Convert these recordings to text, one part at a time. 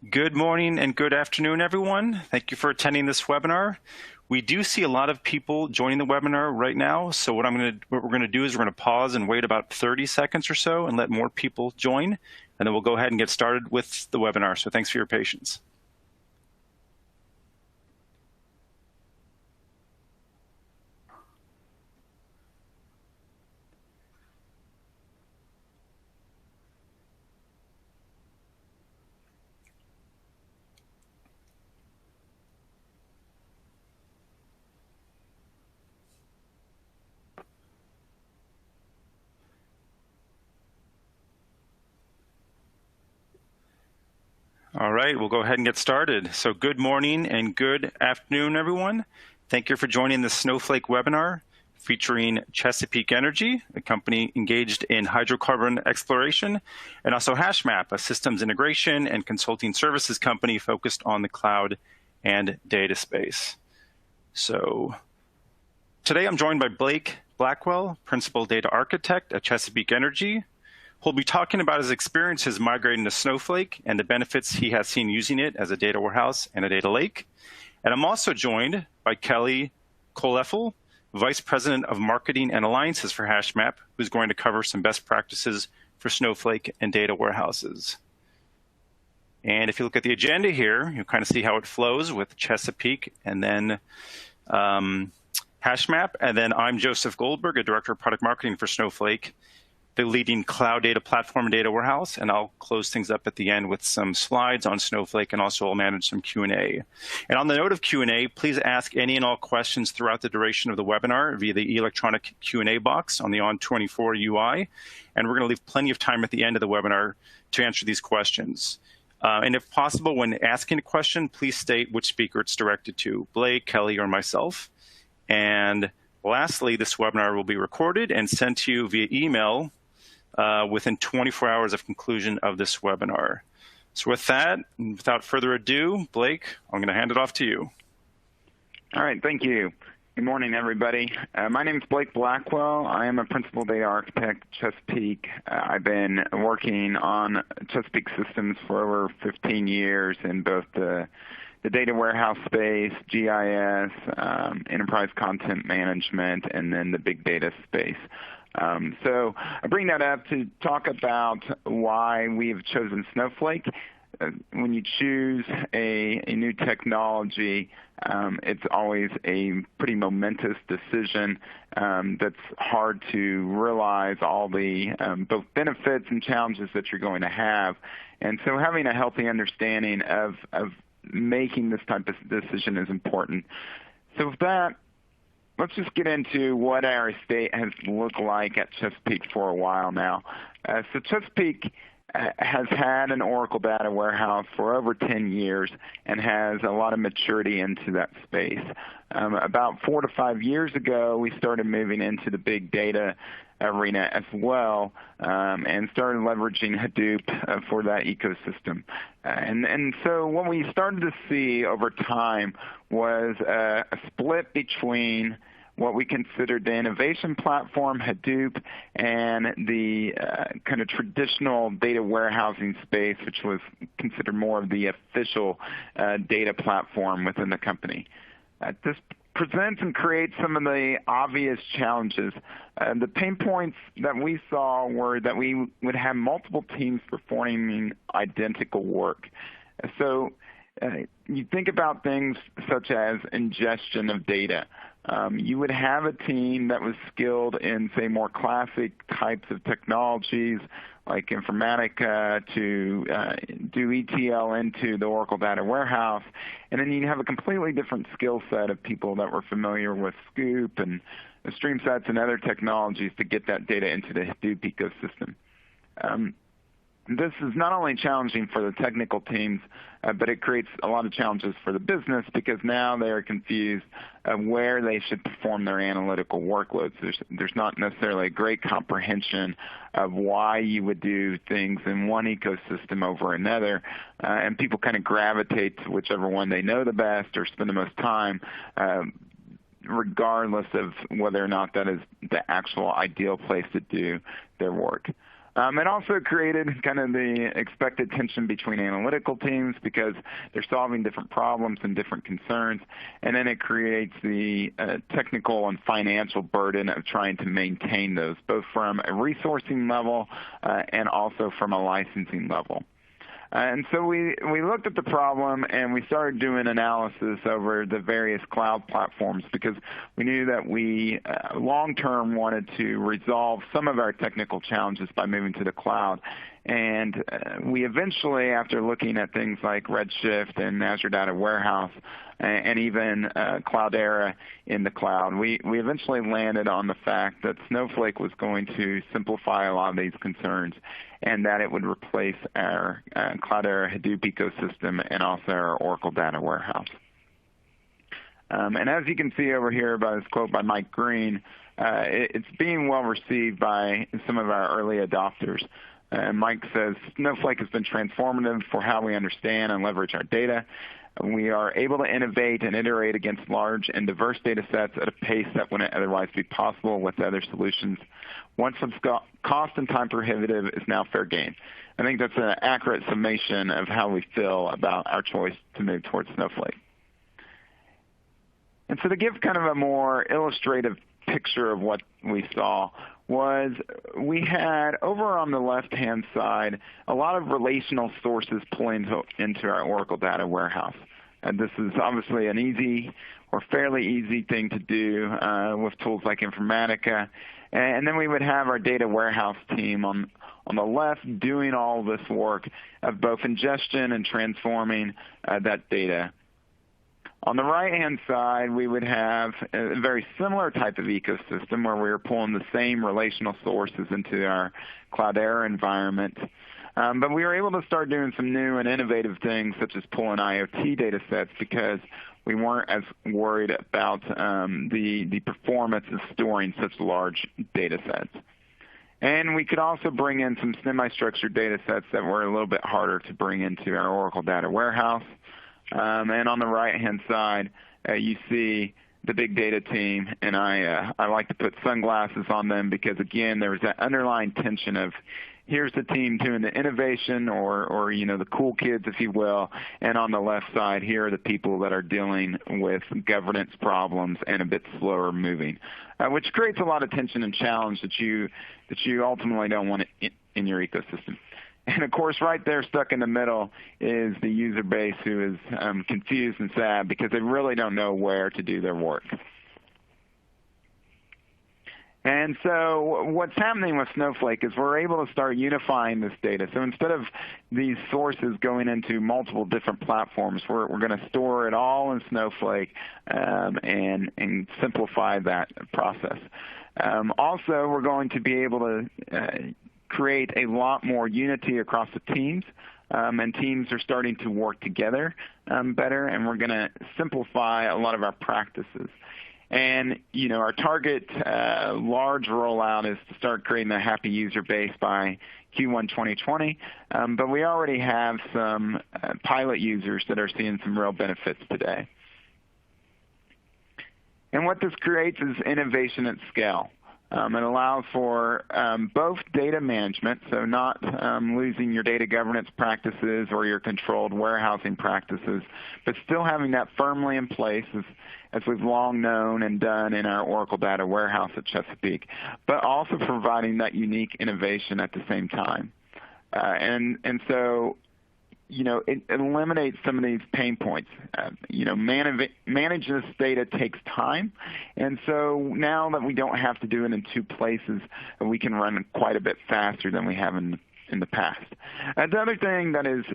Good morning and good afternoon, everyone. Thank you for attending this webinar. We do see a lot of people joining the webinar right now. So what we're going to do is we're going to pause and wait about 30 seconds or so and let more people join. And then we'll go ahead and get started with the webinar. So thanks for your patience. All right, we'll go ahead and get started. So good morning and good afternoon, everyone. Thank you for joining the Snowflake webinar featuring Chesapeake Energy, a company engaged in hydrocarbon exploration, and also Hashmap, a systems integration and consulting services company focused on the cloud and data space. So today I'm joined by Blake Blackwell, Principal Data Architect at Chesapeake Energy. He'll be talking about his experiences migrating to Snowflake and the benefits he has seen using it as a data warehouse and a data lake. And I'm also joined by Kelly Koleffel, Vice President of Marketing and Alliances for Hashmap, who's going to cover some best practices for Snowflake and data warehouses. And if you look at the agenda here, you'll kind of see how it flows with Chesapeake and then Hashmap. And then I'm Joseph Goldberg, a Director of Product Marketing for Snowflake, the leading cloud data platform and data warehouse, and I'll close things up at the end with some slides on Snowflake, and also I'll manage some Q&A. And on the note of Q&A, please ask any and all questions throughout the duration of the webinar via the electronic Q&A box on the On24 UI, and we're going to leave plenty of time at the end of the webinar to answer these questions. And if possible, when asking a question, please state which speaker it's directed to, Blake, Kelly, or myself. And lastly, this webinar will be recorded and sent to you via email within 24 hours of conclusion of this webinar. So with that, and without further ado, Blake, I'm going to hand it off to you. All right, thank you. Good morning, everybody. My name is Blake Blackwell. I am a Principal Data Architect at Chesapeake. I've been working on Chesapeake systems for over 15 years in both the data warehouse space, GIS, enterprise content management, and then the big data space. So I bring that up to talk about why we have chosen Snowflake. When you choose a new technology, it's always a pretty momentous decision that's hard to realize all the both benefits and challenges that you're going to have. And so having a healthy understanding of making this type of decision is important. So with that, let's just get into what our estate has looked like at Chesapeake for a while now. So Chesapeake has had an Oracle data warehouse for over 10 years and has a lot of maturity into that space. About 4 to 5 years ago, we started moving into the big data arena as well, and started leveraging Hadoop for that ecosystem. And so what we started to see over time was a split between what we considered the innovation platform, Hadoop, and the kind of traditional data warehousing space, which was considered more of the official data platform within the company. This presents and creates some of the obvious challenges. The pain points that we saw were that we would have multiple teams performing identical work. So you think about things such as ingestion of data. You would have a team that was skilled in, say, more classic types of technologies like Informatica to do ETL into the Oracle data warehouse. And then you have a completely different skill set of people that were familiar with Scoop and stream sets and other technologies to get that data into the Hadoop ecosystem. This is not only challenging for the technical teams, but it creates a lot of challenges for the business because now they are confused where they should perform their analytical workloads. There's not necessarily a great comprehension of why you would do things in one ecosystem over another, and people kind of gravitate to whichever one they know the best or spend the most time, regardless of whether or not that is the actual ideal place to do their work. It also created kind of the expected tension between analytical teams because they're solving different problems and different concerns. And then it creates the technical and financial burden of trying to maintain those, both from a resourcing level and also from a licensing level. And so we looked at the problem and we started doing analysis over the various cloud platforms because we knew that we long-term wanted to resolve some of our technical challenges by moving to the cloud. And we eventually, after looking at things like Redshift and Azure Data Warehouse and even Cloudera in the cloud, we eventually landed on the fact that Snowflake was going to simplify a lot of these concerns and that it would replace our Cloudera Hadoop ecosystem and also our Oracle Data Warehouse. And as you can see over here by this quote by Mike Green, it's being well received by some of our early adopters. Mike says, Snowflake has been transformative for how we understand and leverage our data. We are able to innovate and iterate against large and diverse data sets at a pace that wouldn't otherwise be possible with other solutions. Once it's cost and time prohibitive is now fair game. I think that's an accurate summation of how we feel about our choice to move towards Snowflake. And so to give kind of a more illustrative picture of what we saw was we had over on the left-hand side a lot of relational sources pulling into our Oracle Data Warehouse. And this is obviously an easy or fairly easy thing to do with tools like Informatica. And then we would have our data warehouse team on the left doing all this work of both ingestion and transforming that data. On the right-hand side, we would have a very similar type of ecosystem where we were pulling the same relational sources into our Cloudera environment. But we were able to start doing some new and innovative things such as pulling IoT data sets because we weren't as worried about the performance of storing such large data sets. And we could also bring in some semi-structured data sets that were a little bit harder to bring into our Oracle Data Warehouse. And on the right-hand side, you see the big data team, and I like to put sunglasses on them because, again, there was that underlying tension of here's the team doing the innovation or you know, the cool kids, if you will, and on the left side, here are the people that are dealing with governance problems and a bit slower moving, which creates a lot of tension and challenge that you ultimately don't want in your ecosystem. And, of course, right there stuck in the middle is the user base who is confused and sad because they really don't know where to do their work. And so what's happening with Snowflake is we're able to start unifying this data. So instead of these sources going into multiple different platforms, we're going to store it all in Snowflake and simplify that process. Also, we're going to be able to create a lot more unity across the teams, and teams are starting to work together better, and we're going to simplify a lot of our practices. And, you know, our target large rollout is to start creating a happy user base by Q1 2020, but we already have some pilot users that are seeing some real benefits today. And what this creates is innovation at scale. It allows for both data management, so not losing your data governance practices or your controlled warehousing practices, but still having that firmly in place as we've long known and done in our Oracle Data Warehouse at Chesapeake, but also providing that unique innovation at the same time. And so, you know, it eliminates some of these pain points. You know, manage this data takes time, and so now that we don't have to do it in two places, we can run quite a bit faster than we have in the past. The other thing that is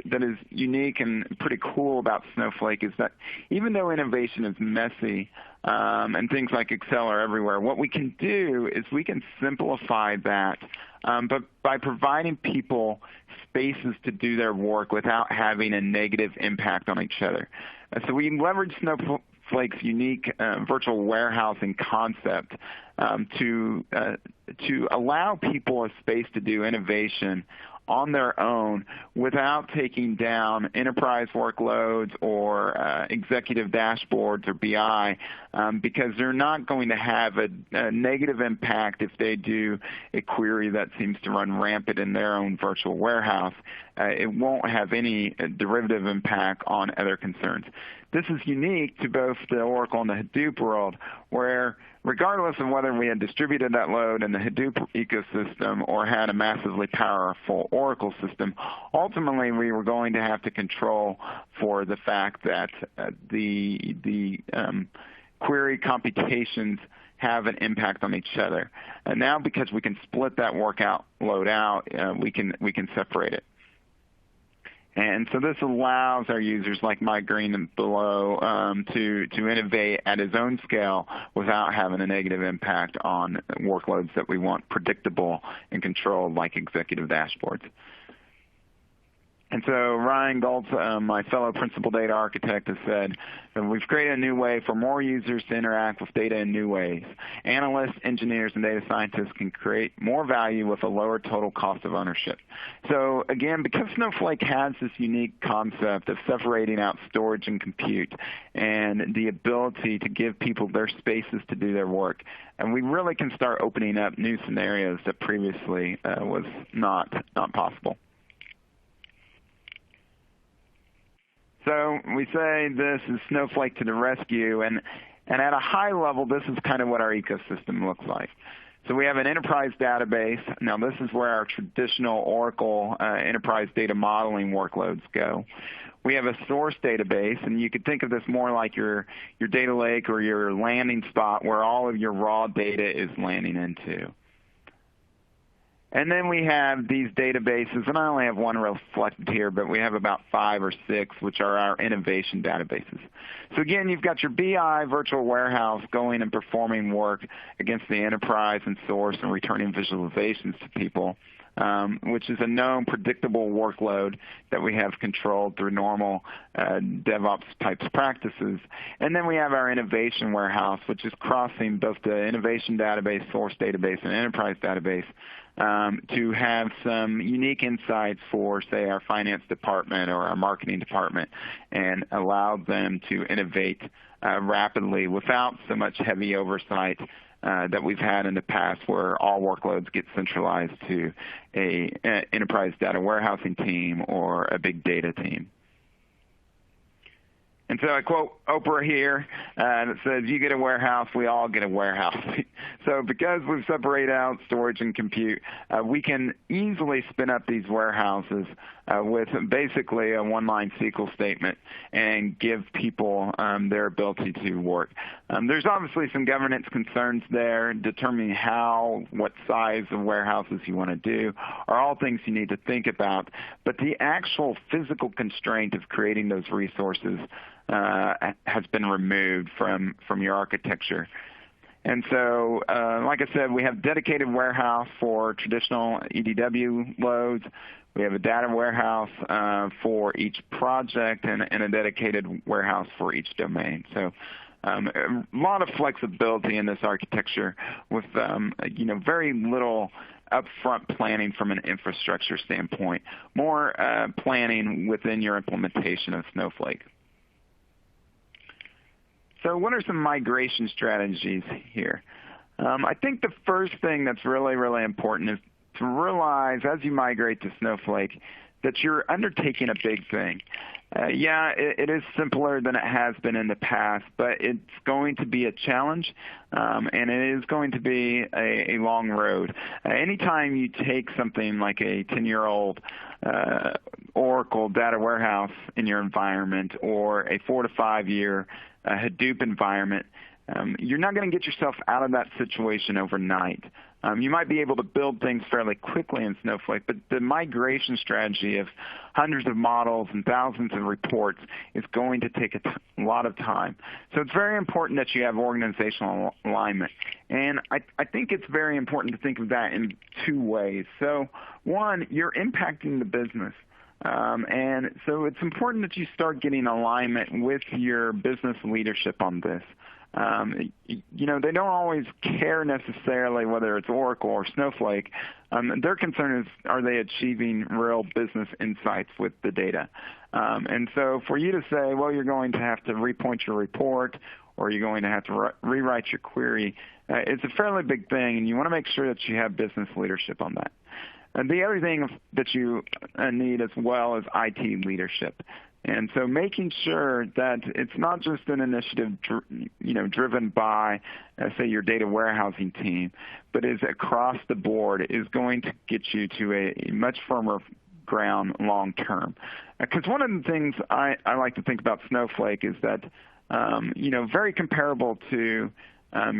unique and pretty cool about Snowflake is that even though innovation is messy and things like Excel are everywhere, what we can do is we can simplify that, but by providing people spaces to do their work without having a negative impact on each other. So we leverage Snowflake's unique virtual warehousing concept to allow people a space to do innovation on their own without taking down enterprise workloads or executive dashboards or BI, because they're not going to have a negative impact if they do a query that seems to run rampant in their own virtual warehouse. It won't have any derivative impact on other concerns. This is unique to both the Oracle and the Hadoop world, where regardless of whether we had distributed that load in the Hadoop ecosystem or had a massively powerful Oracle system, ultimately we were going to have to control for the fact that the query computations have an impact on each other. And now, because we can split that load out, we can separate it. And so this allows our users like Mike Green and below to innovate at his own scale without having a negative impact on workloads that we want predictable and controlled, like executive dashboards. And so Ryan Goltz, my fellow principal data architect, has said that we've created a new way for more users to interact with data in new ways. Analysts, engineers, and data scientists can create more value with a lower total cost of ownership. So again, because Snowflake has this unique concept of separating out storage and compute and the ability to give people their spaces to do their work, and we really can start opening up new scenarios that previously was not possible. So we say this is Snowflake to the rescue, and at a high level, this is kind of what our ecosystem looks like. So we have an enterprise database. Now this is where our traditional Oracle enterprise data modeling workloads go. We have a source database, and you could think of this more like your data lake or your landing spot where all of your raw data is landing into. And then we have these databases, and I only have one reflected here, but we have about 5 or 6, which are our innovation databases. So again, you've got your BI virtual warehouse going and performing work against the enterprise and source and returning visualizations to people, which is a known predictable workload that we have controlled through normal DevOps types practices. And then we have our innovation warehouse, which is crossing both the innovation database, source database, and enterprise database, to have some unique insights for, say, our finance department or our marketing department, and allow them to innovate rapidly without so much heavy oversight that we've had in the past, where all workloads get centralized to an enterprise data warehousing team or a big data team. And so I quote Oprah here that says, "You get a warehouse, we all get a warehouse." So because we've separated out storage and compute, we can easily spin up these warehouses with basically a one-line SQL statement and give people their ability to work. There's obviously some governance concerns there. Determining what size of warehouses you want to do are all things you need to think about. But the actual physical constraint of creating those resources has been removed from your architecture. And so, like I said, we have dedicated warehouse for traditional EDW loads. We have a data warehouse for each project and a dedicated warehouse for each domain. So a lot of flexibility in this architecture with very little upfront planning from an infrastructure standpoint, more planning within your implementation of Snowflake. So what are some migration strategies here? I think the first thing that's really, really important is to realize as you migrate to Snowflake that you're undertaking a big thing. It is simpler than it has been in the past, but it's going to be a challenge, and it is going to be a long road. Anytime you take something like a 10-year-old Oracle data warehouse in your environment or a 4 to 5 year Hadoop environment, you're not going to get yourself out of that situation overnight. You might be able to build things fairly quickly in Snowflake, but the migration strategy of hundreds of models and thousands of reports is going to take a lot of time. So it's very important that you have organizational alignment. And I think it's very important to think of that in 2 ways. So one, you're impacting the business. And so it's important that you start getting alignment with your business leadership on this. They don't always care necessarily whether it's Oracle or Snowflake. Their concern is, are they achieving real business insights with the data? And so for you to say, well, you're going to have to repoint your report, or you're going to have to rewrite your query, it's a fairly big thing, and you want to make sure that you have business leadership on that. And the other thing that you need as well is IT leadership. And so making sure that it's not just an initiative driven by, say, your data warehousing team, but is across the board, is going to get you to a much firmer ground long term. Because one of the things I like to think about Snowflake is that, very comparable to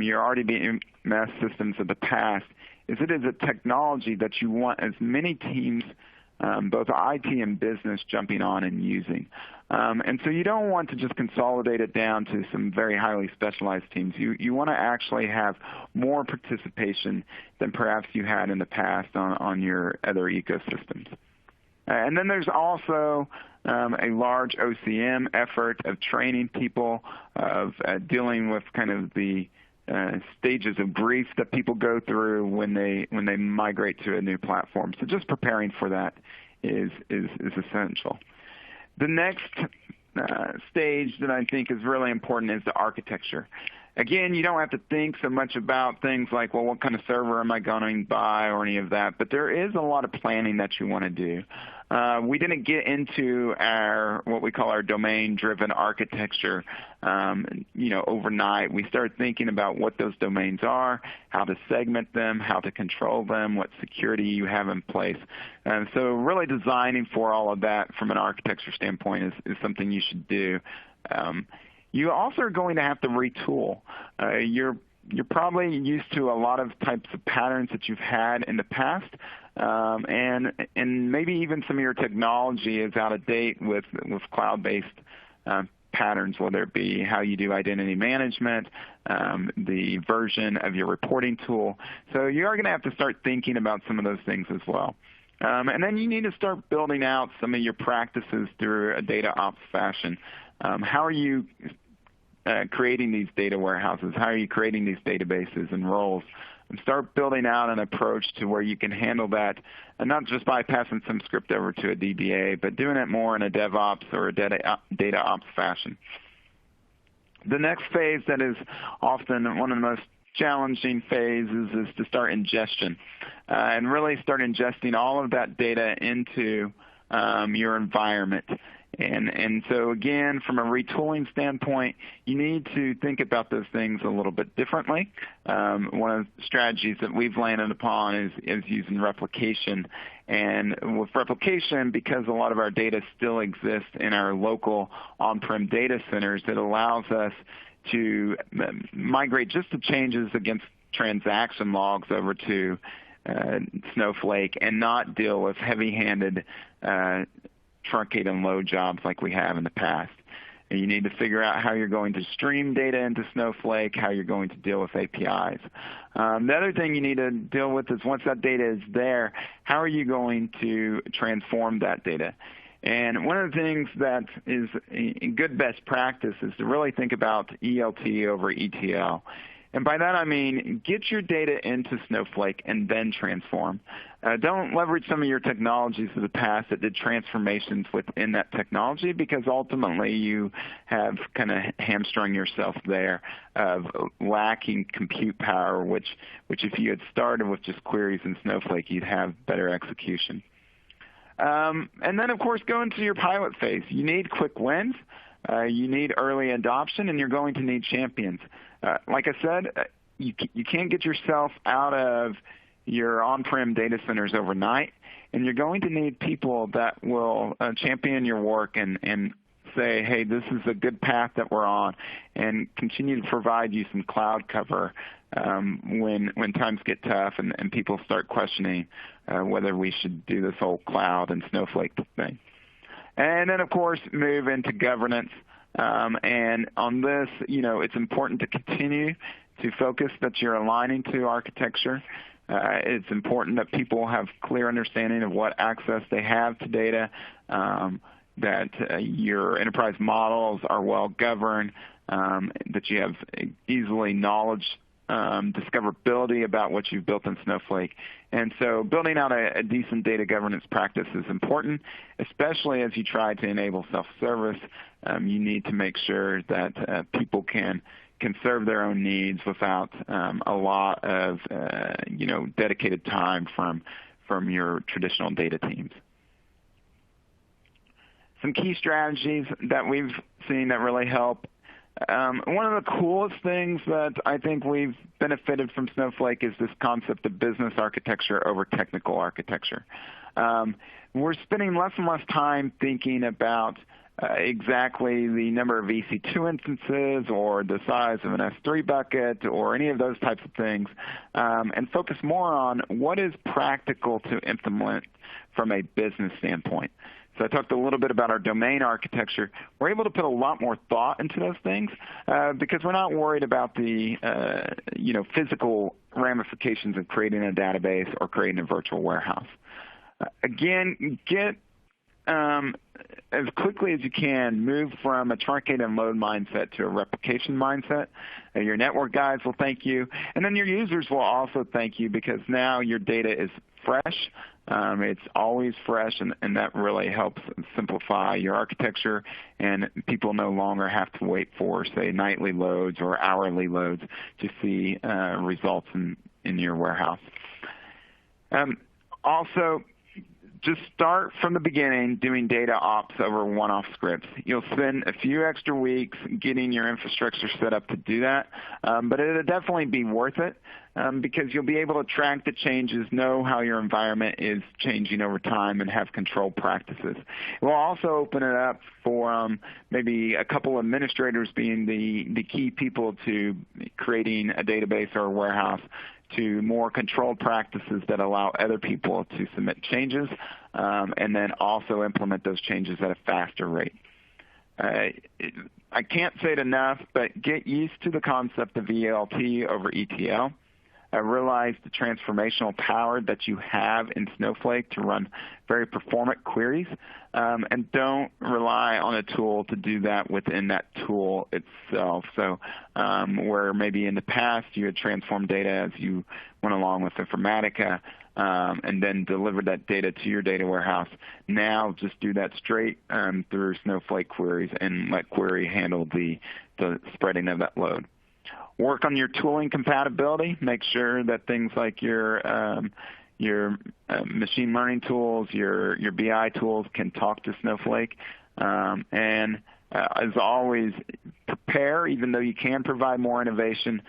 your RDBMS systems of the past, is it is a technology that you want as many teams, both IT and business, jumping on and using. And so you don't want to just consolidate it down to some very highly specialized teams. You want to actually have more participation than perhaps you had in the past on your other ecosystems. And then there's also a large OCM effort of training people, of dealing with kind of the stages of grief that people go through when they migrate to a new platform. So just preparing for that is essential. The next stage that I think is really important is the architecture. Again, you don't have to think so much about things like, well, what kind of server am I going to buy or any of that, but there is a lot of planning that you want to do. We didn't get into what we call our domain-driven architecture, overnight. We started thinking about what those domains are, how to segment them, how to control them, what security you have in place. And so really designing for all of that from an architecture standpoint is something you should do. You also are going to have to retool. You're probably used to a lot of types of patterns that you've had in the past, and maybe even some of your technology is out of date with cloud-based patterns, whether it be how you do identity management, the version of your reporting tool. So you are going to have to start thinking about some of those things as well. And then you need to start building out some of your practices through a data ops fashion. How are you creating these data warehouses? How are you creating these databases and roles? And start building out an approach to where you can handle that, and not just by passing some script over to a DBA, but doing it more in a DevOps or a data ops fashion. The next phase that is often one of the most challenging phases is to start ingestion, and really start ingesting all of that data into your environment. And so again, from a retooling standpoint, you need to think about those things a little bit differently. One of the strategies that we've landed upon is using replication. And with replication, because a lot of our data still exists in our local on-prem data centers, it allows us to migrate just the changes against transaction logs over to Snowflake and not deal with heavy-handed truncate and load jobs like we have in the past. And you need to figure out how you're going to stream data into Snowflake, how you're going to deal with APIs. The other thing you need to deal with is once that data is there, how are you going to transform that data? And one of the things that is a good best practice is to really think about ELT over ETL. And by that I mean get your data into Snowflake and then transform. Don't leverage some of your technologies of the past that did transformations within that technology, because ultimately you have kind of hamstrung yourself there of lacking compute power, which if you had started with just queries in Snowflake, you'd have better execution. And then, of course, go into your pilot phase. You need quick wins. You need early adoption, and you're going to need champions. Like I said, you can't get yourself out of your on-prem data centers overnight, and you're going to need people that will champion your work and say, hey, this is a good path that we're on, and continue to provide you some cloud cover when times get tough and people start questioning whether we should do this whole cloud and Snowflake thing. And then, of course, move into governance. And on this, it's important to continue to focus that you're aligning to architecture. It's important that people have clear understanding of what access they have to data, that your enterprise models are well governed, that you have easily knowledge discoverability about what you've built in Snowflake. And so building out a decent data governance practice is important, especially as you try to enable self-service. You need to make sure that people can serve their own needs without a lot of dedicated time from your traditional data teams. Some key strategies that we've seen that really help. One of the coolest things that I think we've benefited from Snowflake is this concept of business architecture over technical architecture. We're spending less and less time thinking about exactly the number of EC2 instances or the size of an S3 bucket or any of those types of things, and focus more on what is practical to implement from a business standpoint. So I talked a little bit about our domain architecture. We're able to put a lot more thought into those things because we're not worried about the physical ramifications of creating a database or creating a virtual warehouse. Again, get as quickly as you can, move from a truncate and load mindset to a replication mindset. Your network guys will thank you, and then your users will also thank you because now your data is fresh. It's always fresh, and that really helps simplify your architecture, and people no longer have to wait for, say, nightly loads or hourly loads to see results in your warehouse. Also, just start from the beginning doing data ops over one-off scripts. You'll spend a few extra weeks getting your infrastructure set up to do that, but it'll definitely be worth it because you'll be able to track the changes, know how your environment is changing over time, and have control practices. It will also open it up for maybe a couple administrators being the key people to creating a database or a warehouse to more controlled practices that allow other people to submit changes and then also implement those changes at a faster rate. I can't say it enough, but get used to the concept of ELT over ETL. Realize the transformational power that you have in Snowflake to run very performant queries, and don't rely on a tool to do that within that tool itself. So where maybe in the past you had transformed data as you went along with Informatica and then delivered that data to your data warehouse, now just do that straight through Snowflake queries and let query handle the spreading of that load. Work on your tooling compatibility. Make sure that things like your machine learning tools, your BI tools can talk to Snowflake. And as always, prepare, even though you can provide more innovation,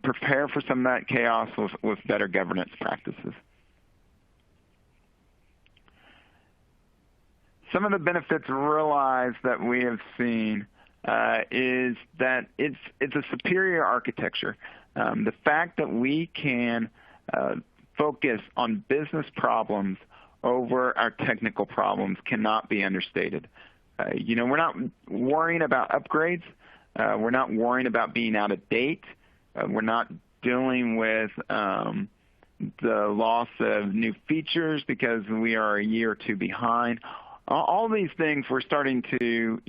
prepare for some of that chaos with better governance practices. Some of the benefits realized that we have seen is that it's a superior architecture. The fact that we can focus on business problems over our technical problems cannot be understated. We're not worrying about upgrades. We're not worrying about being out of date. We're not dealing with the loss of new features because we are a year or two behind. All these things we're starting to,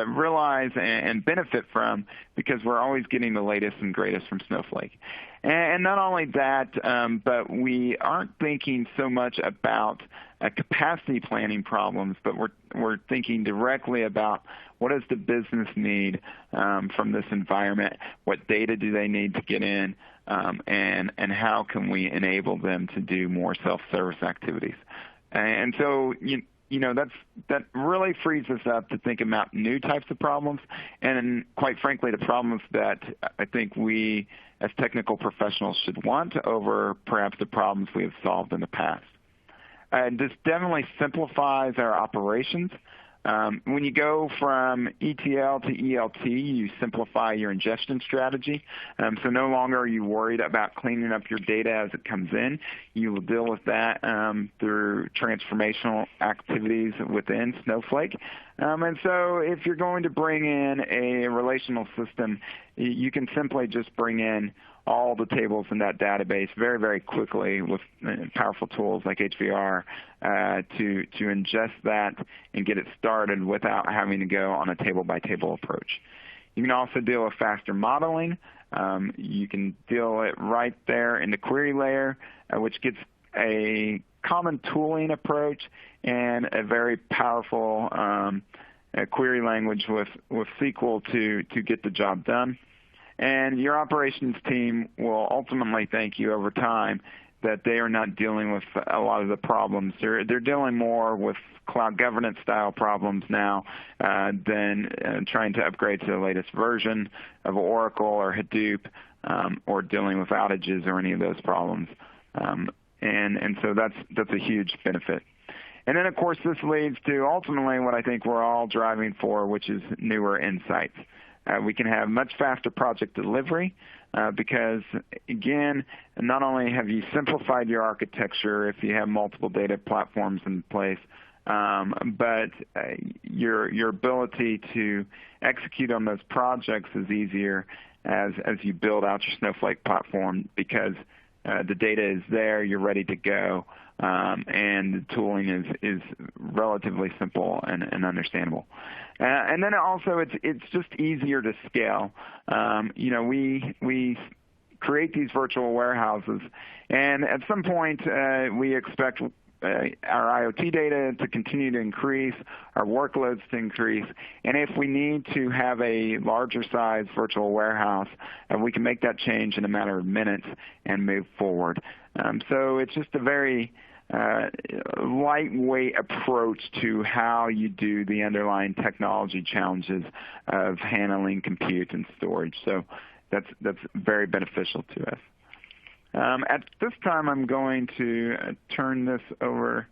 realize and benefit from because we're always getting the latest and greatest from Snowflake. And not only that, but we aren't thinking so much about capacity planning problems, but we're thinking directly about what does the business need from this environment, what data do they need to get in, and how can we enable them to do more self-service activities. And so, that really frees us up to think about new types of problems and, quite frankly, the problems that I think we as technical professionals should want over perhaps the problems we have solved in the past. This definitely simplifies our operations. When you go from ETL to ELT, you simplify your ingestion strategy. So no longer are you worried about cleaning up your data as it comes in. You will deal with that through transformational activities within Snowflake. And so if you're going to bring in a relational system, you can simply just bring in all the tables in that database very, very quickly with powerful tools like HVR to ingest that and get it started without having to go on a table-by-table approach. You can also deal with faster modeling. You can deal it right there in the query layer, which gets a common tooling approach and a very powerful query language with SQL to get the job done. And your operations team will ultimately thank you over time that they are not dealing with a lot of the problems. They're dealing more with cloud governance style problems now than trying to upgrade to the latest version of Oracle or Hadoop or dealing with outages or any of those problems. And so that's a huge benefit. And then, of course, this leads to ultimately what I think we're all driving for, which is newer insights. We can have much faster project delivery because, again, not only have you simplified your architecture if you have multiple data platforms in place, but your ability to execute on those projects is easier as you build out your Snowflake platform because the data is there, you're ready to go, and the tooling is relatively simple and understandable. And then also it's just easier to scale. We create these virtual warehouses, and at some point we expect our IoT data to continue to increase, our workloads to increase, and if we need to have a larger size virtual warehouse, we can make that change in a matter of minutes and move forward. So it's just a very lightweight approach to how you do the underlying technology challenges of handling compute and storage. So that's very beneficial to us. At this time, I'm going to turn this over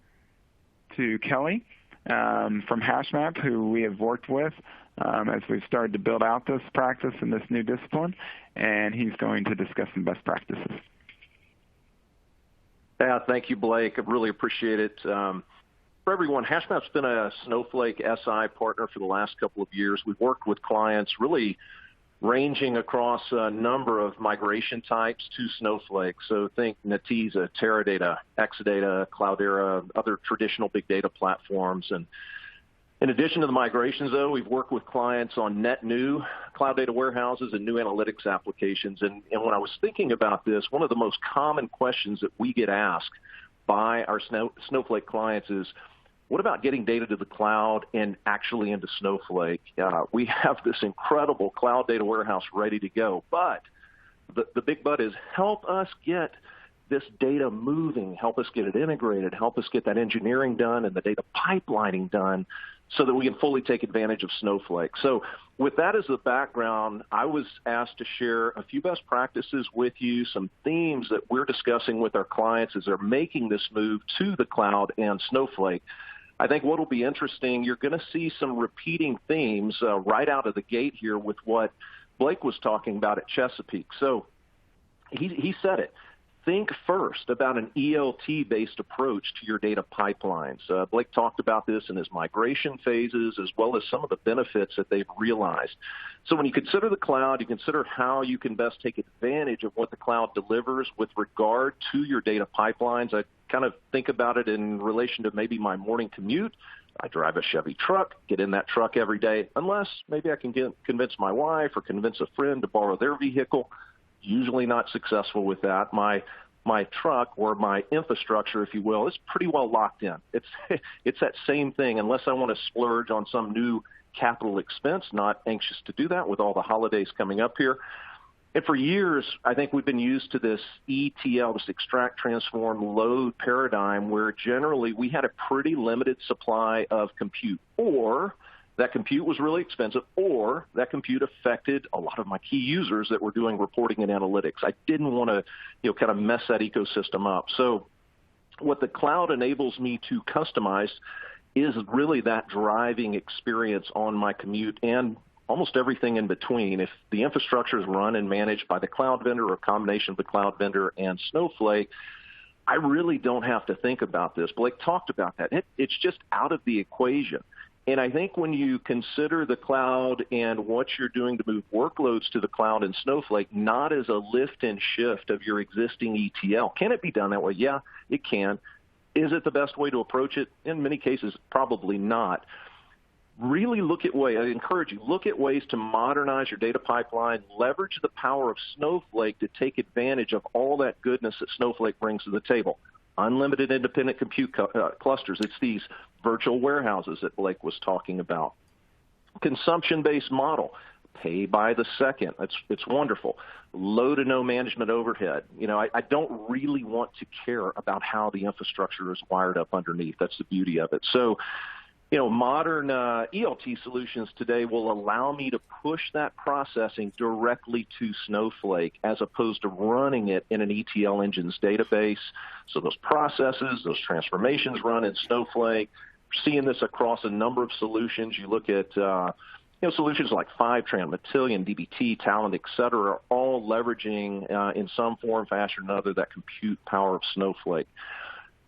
to Kelly from Hashmap, who we have worked with as we've started to build out this practice and this new discipline, and he's going to discuss some best practices. Yeah, thank you, Blake. I really appreciate it. For everyone, Hashmap's been a Snowflake SI partner for the last couple of years. We've worked with clients really ranging across a number of migration types to Snowflake. So think Netezza, Teradata, Exadata, Cloudera, other traditional big data platforms. And in addition to the migrations, though, we've worked with clients on net new cloud data warehouses and new analytics applications. And when I was thinking about this, one of the most common questions that we get asked by our Snowflake clients is, what about getting data to the cloud and actually into Snowflake? We have this incredible cloud data warehouse ready to go, but the big but is help us get this data moving, help us get it integrated, help us get that engineering done and the data pipelining done so that we can fully take advantage of Snowflake. So with that as the background, I was asked to share a few best practices with you, some themes that we're discussing with our clients as they're making this move to the cloud and Snowflake. I think what will be interesting, you're going to see some repeating themes right out of the gate here with what Blake was talking about at Chesapeake. So he said it. Think first about an ELT-based approach to your data pipelines. Blake talked about this in his migration phases as well as some of the benefits that they've realized. So when you consider the cloud, you consider how you can best take advantage of what the cloud delivers with regard to your data pipelines. I kind of think about it in relation to maybe my morning commute. I drive a Chevy truck, get in that truck every day, unless maybe I can convince my wife or convince a friend to borrow their vehicle. Usually not successful with that. My truck or my infrastructure, if you will, is pretty well locked in. It's that same thing. Unless I want to splurge on some new capital expense, not anxious to do that with all the holidays coming up here. And for years, I think we've been used to this ETL, this extract, transform, load paradigm, where generally we had a pretty limited supply of compute, or that compute was really expensive, or that compute affected a lot of my key users that were doing reporting and analytics. I didn't want to, kind of mess that ecosystem up. So what the cloud enables me to customize is really that driving experience on my commute and almost everything in between. If the infrastructure is run and managed by the cloud vendor or a combination of the cloud vendor and Snowflake, I really don't have to think about this. Blake talked about that. It's just out of the equation. And I think when you consider the cloud and what you're doing to move workloads to the cloud in Snowflake, not as a lift and shift of your existing ETL. Can it be done that way? Yeah, it can. Is it the best way to approach it? In many cases, probably not. Really look at ways, I encourage you, look at ways to modernize your data pipeline, leverage the power of Snowflake to take advantage of all that goodness that Snowflake brings to the table. Unlimited independent compute clusters. It's these virtual warehouses that Blake was talking about. Consumption-based model. Pay by the second. It's wonderful. Low to no management overhead. I don't really want to care about how the infrastructure is wired up underneath. That's the beauty of it. So, modern ELT solutions today will allow me to push that processing directly to Snowflake as opposed to running it in an ETL engine's database. So those processes, those transformations run in Snowflake. Seeing this across a number of solutions. You look at solutions like Fivetran, Matillion, DBT, Talent, et cetera, are all leveraging in some form, fashion, or another that compute power of Snowflake.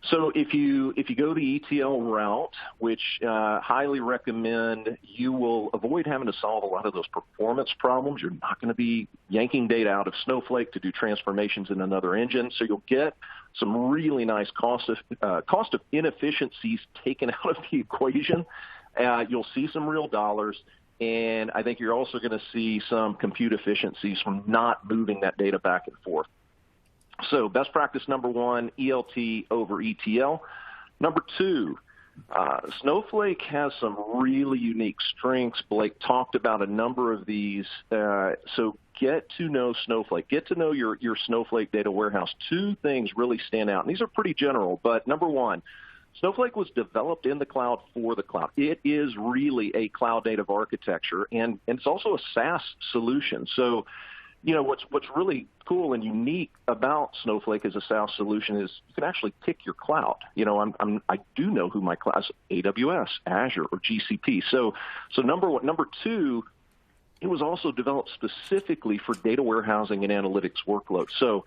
So if you go the ETL route, which highly recommend, you will avoid having to solve a lot of those performance problems. You're not going to be yanking data out of Snowflake to do transformations in another engine. So you'll get some really nice cost of inefficiencies taken out of the equation. You'll see some real dollars. And I think you're also going to see some compute efficiencies from not moving that data back and forth. So best practice number one, ELT over ETL. Number two, Snowflake has some really unique strengths. Blake talked about a number of these. So get to know Snowflake. Get to know your Snowflake data warehouse. Two things really stand out. And these are pretty general, but number one, Snowflake was developed in the cloud for the cloud. It is really a cloud native architecture, and it's also a SaaS solution. So, what's really cool and unique about Snowflake as a SaaS solution is you can actually pick your cloud. I do know who my cloud is: AWS, Azure, or GCP. So number one. Number two, it was also developed specifically for data warehousing and analytics workloads. So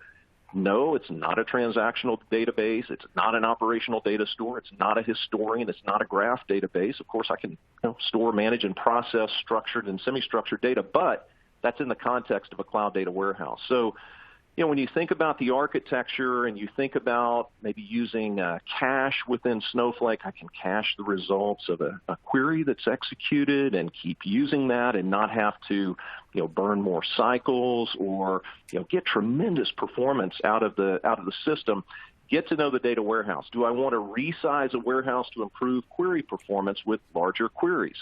no, it's not a transactional database. It's not an operational data store. It's not a historian. It's not a graph database. Of course, I can store, manage, and process structured and semi-structured data, but that's in the context of a cloud data warehouse. So, when you think about the architecture and you think about maybe using cache within Snowflake, I can cache the results of a query that's executed and keep using that and not have to, burn more cycles or, get tremendous performance out of the system. Get to know the data warehouse. Do I want to resize a warehouse to improve query performance with larger queries?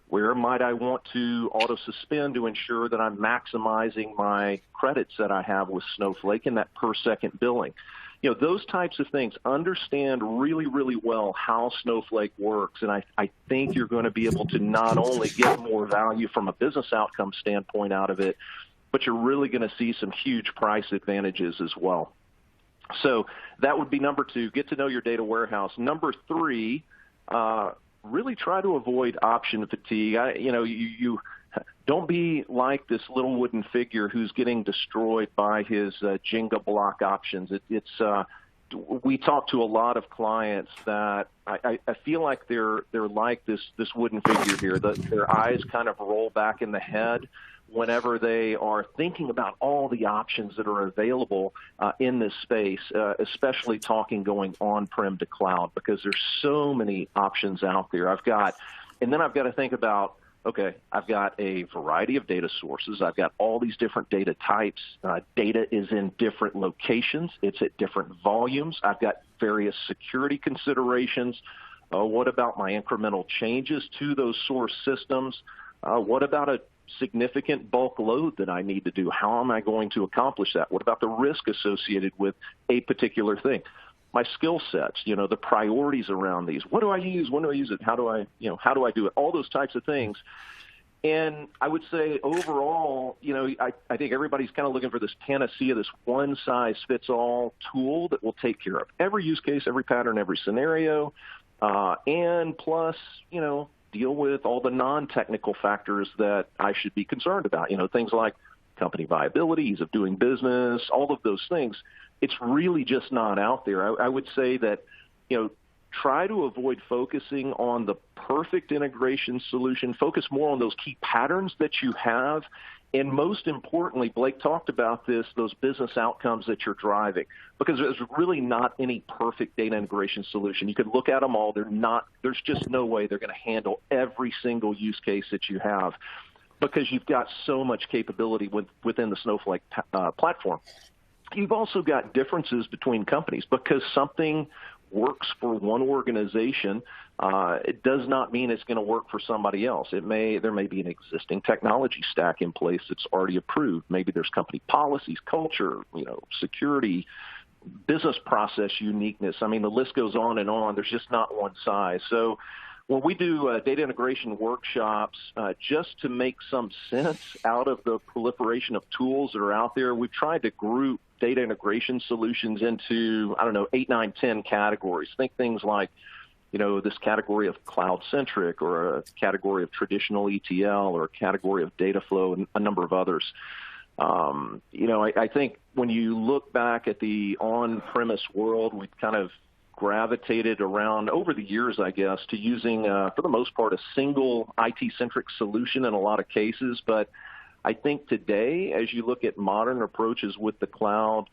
Where might I want to auto-suspend to ensure that I'm maximizing my credits that I have with Snowflake and that per-second billing? Those types of things. Understand really, really well how Snowflake works, and I think you're going to be able to not only get more value from a business outcome standpoint out of it, but you're really going to see some huge price advantages as well. So that would be number two, get to know your data warehouse. Number three, really try to avoid option fatigue. You don't be like this little wooden figure who's getting destroyed by his Jenga block options. We talk to a lot of clients that I feel like they're like this wooden figure here. Their eyes kind of roll back in the head whenever they are thinking about all the options that are available in this space, especially talking going on-prem to cloud, because there's so many options out there. I've got to think about, okay, I've got a variety of data sources. I've got all these different data types. Data is in different locations. It's at different volumes. I've got various security considerations. What about my incremental changes to those source systems? What about a significant bulk load that I need to do? How am I going to accomplish that? What about the risk associated with a particular thing? My skill sets, the priorities around these. What do I use? When do I use it? How do I do it? All those types of things. And I would say overall, I think everybody's kind of looking for this panacea, this one-size-fits-all tool that will take care of every use case, every pattern, every scenario, and plus, deal with all the non-technical factors that I should be concerned about, things like company viability, ease of doing business, all of those things. It's really just not out there. I would say that, try to avoid focusing on the perfect integration solution. Focus more on those key patterns that you have. And most importantly, Blake talked about this, those business outcomes that you're driving, because there's really not any perfect data integration solution. You could look at them all. There's just no way they're going to handle every single use case that you have, because you've got so much capability within the Snowflake platform. You've also got differences between companies. Because something works for one organization, it does not mean it's going to work for somebody else. There may be an existing technology stack in place that's already approved. Maybe there's company policies, culture, security, business process uniqueness. I mean, the list goes on and on. There's just not one size. So when we do data integration workshops, just to make some sense out of the proliferation of tools that are out there, we've tried to group data integration solutions into, 8, 9, 10 categories. Think things like, this category of cloud-centric, or a category of traditional ETL, or a category of data flow, and a number of others. I think when you look back at the on-premise world, we've kind of gravitated around over the years, I guess, to using, for the most part, a single IT-centric solution in a lot of cases. But I think today, as you look at modern approaches with the cloud,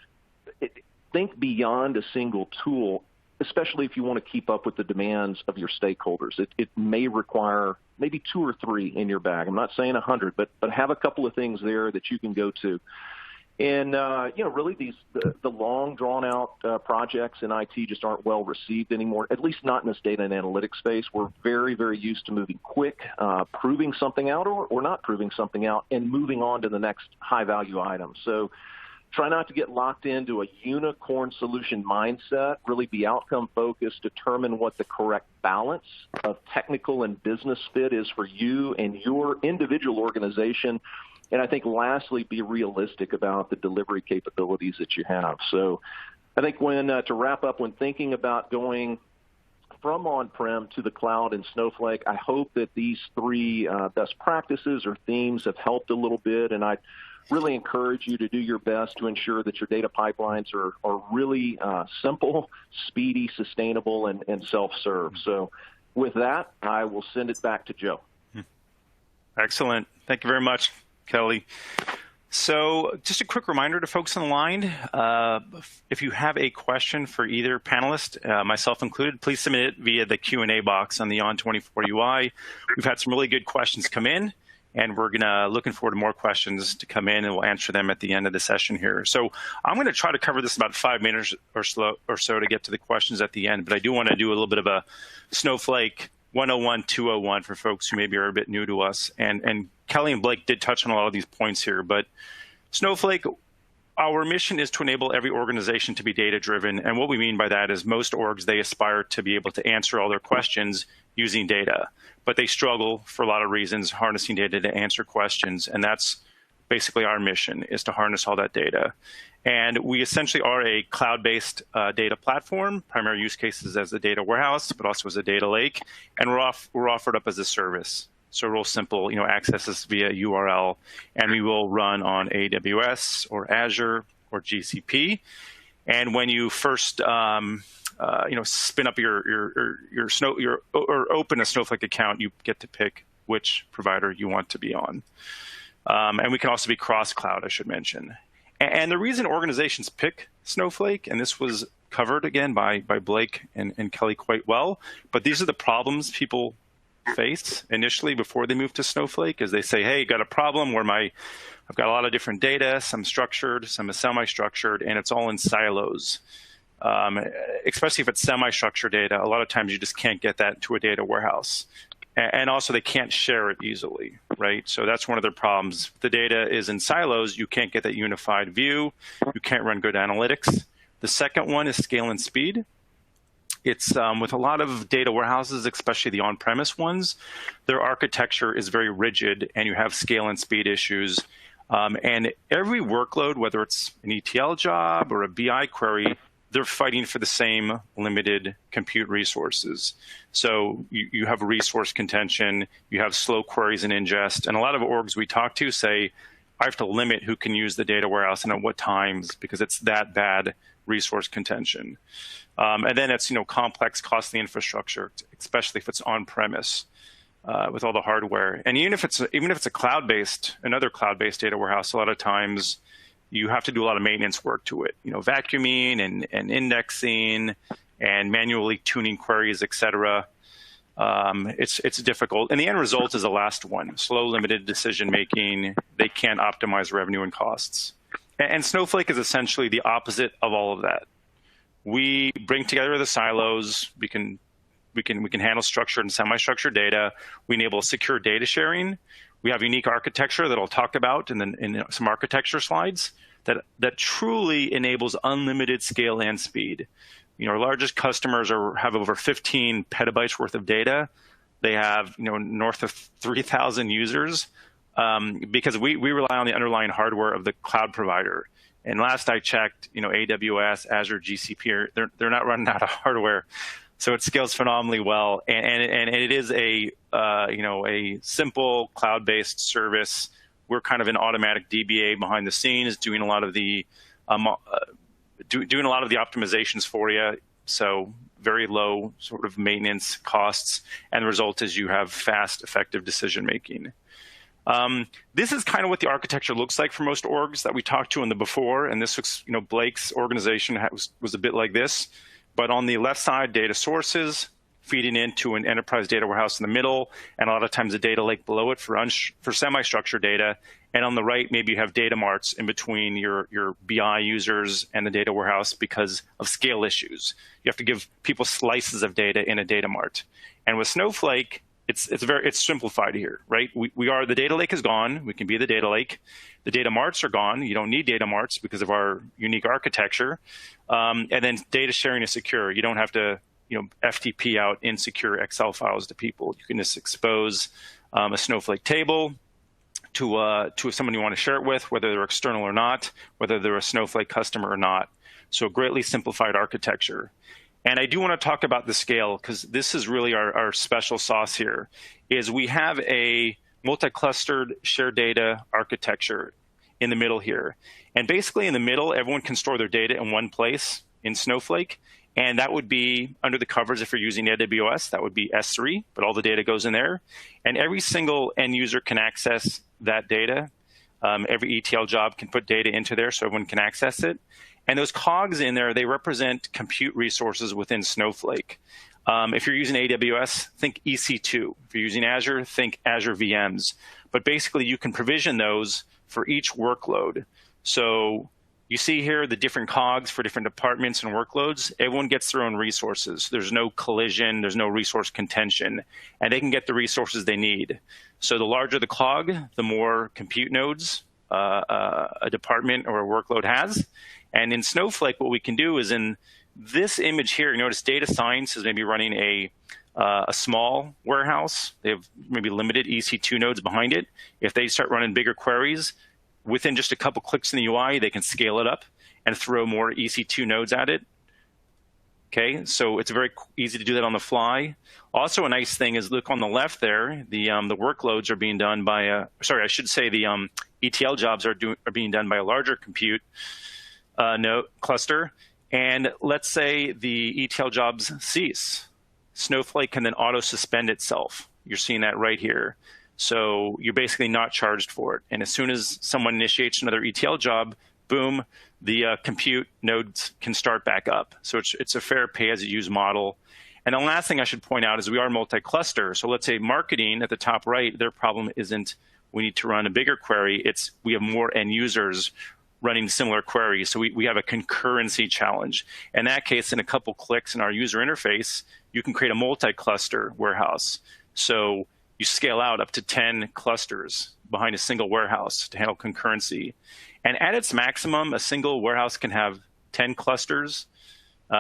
think beyond a single tool, especially if you want to keep up with the demands of your stakeholders. It may require maybe 2 or 3 in your bag. I'm not saying 100, but have a couple of things there that you can go to. And, really the long drawn-out projects in IT just aren't well received anymore, at least not in this data and analytics space. We're very, very used to moving quick, proving something out or not proving something out, and moving on to the next high-value item. So try not to get locked into a unicorn solution mindset. Really be outcome-focused, determine what the correct balance of technical and business fit is for you and your individual organization. And I think lastly, be realistic about the delivery capabilities that you have. So I think to wrap up, when thinking about going from on-prem to the cloud in Snowflake, I hope that these 3 best practices or themes have helped a little bit. And I really encourage you to do your best to ensure that your data pipelines are really simple, speedy, sustainable, and self-serve. So with that, I will send it back to Joe. Excellent. Thank you very much, Kelly. So just a quick reminder to folks on the line, if you have a question for either panelist, myself included, please submit it via the Q&A box on the On24 UI. We've had some really good questions come in, and we're looking forward to more questions to come in, and we'll answer them at the end of the session here. So I'm going to try to cover this in about 5 minutes or so to get to the questions at the end, but I do want to do a little bit of a Snowflake 101, 201 for folks who maybe are a bit new to us. And Kelly and Blake did touch on a lot of these points here, but Snowflake, our mission is to enable every organization to be data-driven. And what we mean by that is most orgs, they aspire to be able to answer all their questions using data, but they struggle for a lot of reasons harnessing data to answer questions. And that's basically our mission, is to harness all that data. And we essentially are a cloud-based data platform, primary use cases as a data warehouse, but also as a data lake. And we're offered up as a service. So real simple, access us via URL, and we will run on AWS or Azure or GCP. And when you first, spin up or open a Snowflake account, you get to pick which provider you want to be on. And we can also be cross-cloud, I should mention. And the reason organizations pick Snowflake, and this was covered again by Blake and Kelly quite well, but these are the problems people face initially before they move to Snowflake, is they say, hey, got a problem where I've got a lot of different data, some structured, some is semi-structured, and it's all in silos. Especially if it's semi-structured data, a lot of times you just can't get that to a data warehouse. And also they can't share it easily, right? So that's one of their problems. The data is in silos, you can't get that unified view, you can't run good analytics. The second one is scale and speed. It's with a lot of data warehouses, especially the on-premise ones, their architecture is very rigid and you have scale and speed issues. And every workload, whether it's an ETL job or a BI query, they're fighting for the same limited compute resources. So you have resource contention, you have slow queries and ingest, and a lot of orgs we talk to say, I have to limit who can use the data warehouse and at what times because it's that bad resource contention. And then it's complex, costly infrastructure, especially if it's on-premise with all the hardware. And even if it's a cloud-based, another cloud-based data warehouse, a lot of times you have to do a lot of maintenance work to it. Vacuuming and indexing and manually tuning queries, et cetera. It's difficult. And the end result is the last one: slow, limited decision making. They can't optimize revenue and costs. And Snowflake is essentially the opposite of all of that. We bring together the silos. We can handle structured and semi-structured data. We enable secure data sharing. We have unique architecture that I'll talk about in some architecture slides that truly enables unlimited scale and speed. Our largest customers have over 15 petabytes worth of data. They have north of 3,000 users because we rely on the underlying hardware of the cloud provider. And last I checked, AWS, Azure, GCP, they're not running out of hardware, so it scales phenomenally well. And it is a simple cloud-based service. We're kind of an automatic DBA behind the scenes, doing a lot of the optimizations for you, so very low sort of maintenance costs, and the result is you have fast, effective decision making. This is kind of what the architecture looks like for most orgs that we talked to in the before, and this looks, Blake's organization was a bit like this, but on the left side, data sources feeding into an enterprise data warehouse in the middle, and a lot of times a data lake below it for semi-structured data. And on the right, maybe you have data marts in between your BI users and the data warehouse because of scale issues. You have to give people slices of data in a data mart. And with Snowflake, it's simplified here, right? The data lake is gone. We can be the data lake. The data marts are gone. You don't need data marts because of our unique architecture. And then data sharing is secure. You don't have to FTP out insecure Excel files to people. You can just expose a Snowflake table to someone you want to share it with, whether they're external or not, whether they're a Snowflake customer or not. So greatly simplified architecture. And I do want to talk about the scale because this is really our special sauce here, is we have a multi-clustered shared data architecture in the middle here. And basically in the middle, everyone can store their data in one place in Snowflake. And that would be under the covers if you're using AWS, that would be S3, but all the data goes in there. And every single end user can access that data. Every ETL job can put data into there so everyone can access it. And those cogs in there, they represent compute resources within Snowflake. If you're using AWS, think EC2. If you're using Azure, think Azure VMs. But basically, you can provision those for each workload. So you see here the different cogs for different departments and workloads. Everyone gets their own resources. There's no collision. There's no resource contention. And they can get the resources they need. So the larger the cog, the more compute nodes a department or a workload has. And in Snowflake, what we can do is in this image here, you notice data science is maybe running a small warehouse. They have maybe limited EC2 nodes behind it. If they start running bigger queries, within just a couple clicks in the UI, they can scale it up and throw more EC2 nodes at it. Okay, so it's very easy to do that on the fly. Also, a nice thing is look on the left there, the workloads are being done by the ETL jobs are being done by a larger compute node cluster. And let's say the ETL jobs cease. Snowflake can then auto-suspend itself. You're seeing that right here. So you're basically not charged for it. And as soon as someone initiates another ETL job, boom, the compute nodes can start back up. So it's a fair pay-as-you-use model. And the last thing I should point out is we are multi-cluster. So let's say marketing at the top right, their problem isn't we need to run a bigger query. It's we have more end users running similar queries. So we have a concurrency challenge. In that case, in a couple clicks in our user interface, you can create a multi-cluster warehouse. So you scale out up to 10 clusters behind a single warehouse to handle concurrency. And at its maximum, a single warehouse can have 10 clusters.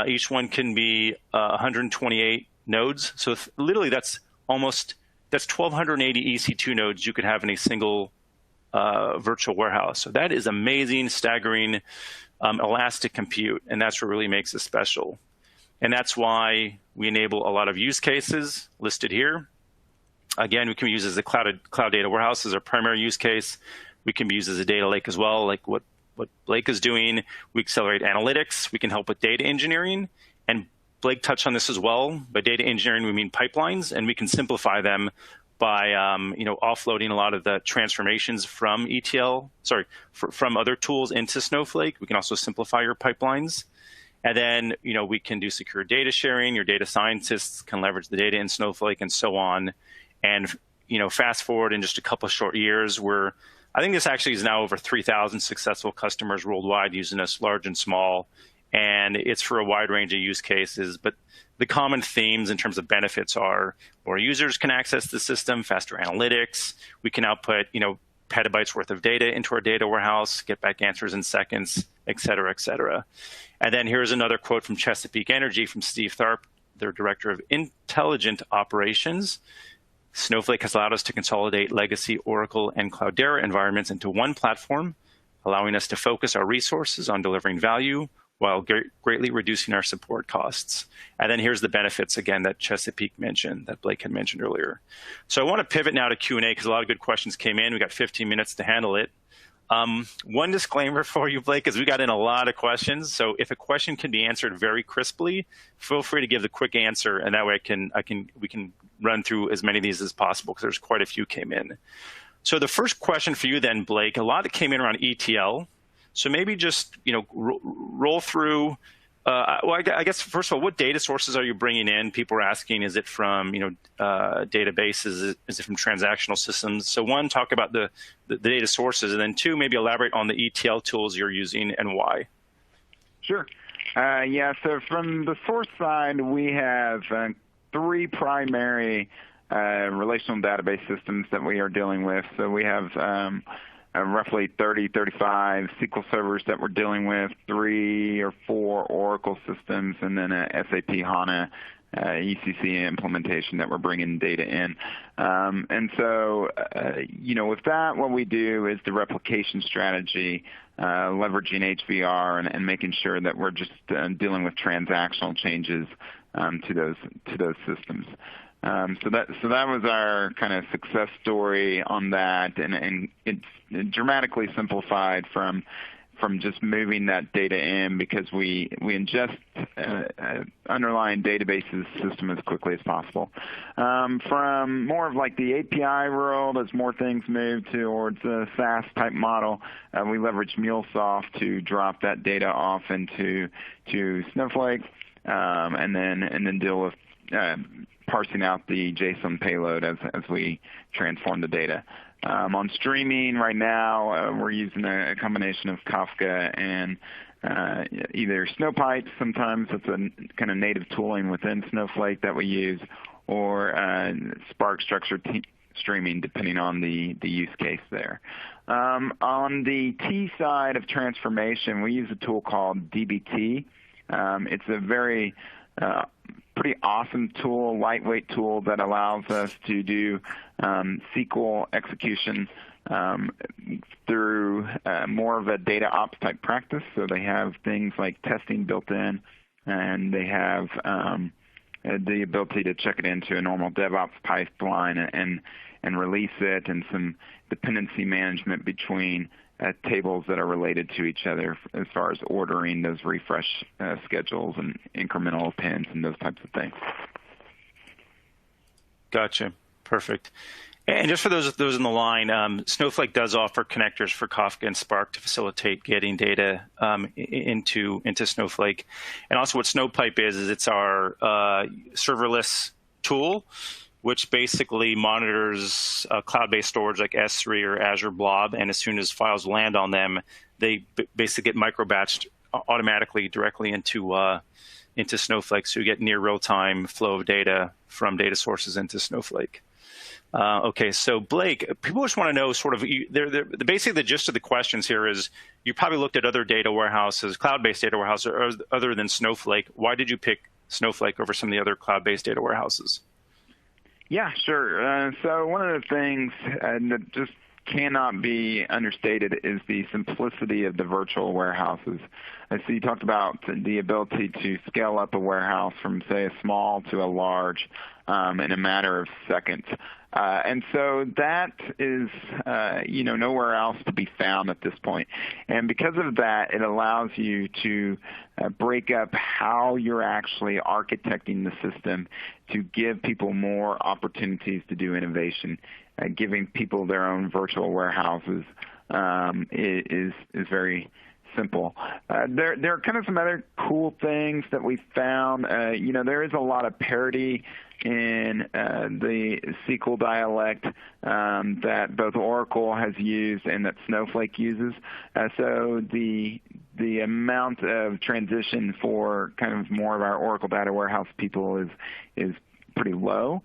Each one can be 128 nodes. So literally that's 1,280 EC2 nodes you could have in a single virtual warehouse. So that is amazing, staggering, elastic compute, and that's what really makes it special. And that's why we enable a lot of use cases listed here. Again, we can use as a cloud data warehouse as our primary use case. We can be used as a data lake as well, like what what Blake is doing. We accelerate analytics. We can help with data engineering. And Blake touched on this as well. By data engineering, we mean pipelines, and we can simplify them by offloading a lot of the transformations from from other tools into Snowflake. We can also simplify your pipelines. And then, we can do secure data sharing. Your data scientists can leverage the data in Snowflake and so on. And, fast forward in just a couple of short years, I think this actually is now over 3,000 successful customers worldwide using us, large and small. And it's for a wide range of use cases. But the common themes in terms of benefits are more users can access the system, faster analytics. We can output, petabytes worth of data into our data warehouse, get back answers in seconds, et cetera, et cetera. And then here's another quote from Chesapeake Energy from Steve Tharp, their Director of Intelligent Operations. Snowflake has allowed us to consolidate legacy Oracle and Cloudera environments into one platform, allowing us to focus our resources on delivering value while greatly reducing our support costs. And then here's the benefits, again, that Chesapeake mentioned, that Blake had mentioned earlier. So I want to pivot now to Q&A because a lot of good questions came in. We got 15 minutes to handle it. One disclaimer for you, Blake, is we got in a lot of questions. So if a question can be answered very crisply, feel free to give the quick answer, and that way we can run through as many of these as possible because there's quite a few came in. So the first question for you then, Blake, a lot that came in around ETL. So maybe just roll through. I guess first of all, what data sources are you bringing in? People are asking, is it from databases? Is it from transactional systems? So one, talk about the data sources, and then two, maybe elaborate on the ETL tools you're using and why. Sure. So from the source side, we have three primary relational database systems that we are dealing with. So we have roughly 30, 35 SQL servers that we're dealing with, 3 or 4 Oracle systems, and then a SAP HANA ECC implementation that we're bringing data in. And so, with that, what we do is the replication strategy, leveraging HVR and making sure that we're just dealing with transactional changes to those systems. So that was our kind of success story on that, and it's dramatically simplified from just moving that data in because we ingest underlying databases system as quickly as possible. From more of like the API world, as more things move towards a SaaS type model, we leverage MuleSoft to drop that data off into Snowflake, and then deal with parsing out the JSON payload as we transform the data. On streaming right now, we're using a combination of Kafka and either Snowpipe. Sometimes it's a kind of native tooling within Snowflake that we use, or Spark structured streaming, depending on the use case there. On the T side of transformation, we use a tool called dbt. It's a very pretty awesome tool, lightweight tool that allows us to do SQL execution through more of a data ops type practice. So they have things like testing built in, and they have the ability to check it into a normal DevOps pipeline and release it, and some dependency management between tables that are related to each other as far as ordering those refresh schedules and incremental appends and those types of things. Gotcha. Perfect. And just for those in the line, Snowflake does offer connectors for Kafka and Spark to facilitate getting data into Snowflake. And also what Snowpipe is it's our serverless tool, which basically monitors cloud-based storage like S3 or Azure Blob, and as soon as files land on them, they basically get micro-batched automatically directly into Snowflake, so you get near real-time flow of data from data sources into Snowflake. Okay, so Blake, people just want to know sort of, basically the gist of the questions here is, you probably looked at other data warehouses, cloud-based data warehouses, other than Snowflake. Why did you pick Snowflake over some of the other cloud-based data warehouses? Yeah, sure. So one of the things that just cannot be understated is the simplicity of the virtual warehouses. So you talked about the ability to scale up a warehouse from, say, a small to a large in a matter of seconds. And so that is, nowhere else to be found at this point. And because of that, it allows you to break up how you're actually architecting the system to give people more opportunities to do innovation. Giving people their own virtual warehouses is very simple. There are kind of some other cool things that we found. There is a lot of parity in the SQL dialect that both Oracle has used and that Snowflake uses. So the amount of transition for kind of more of our Oracle data warehouse people is pretty low.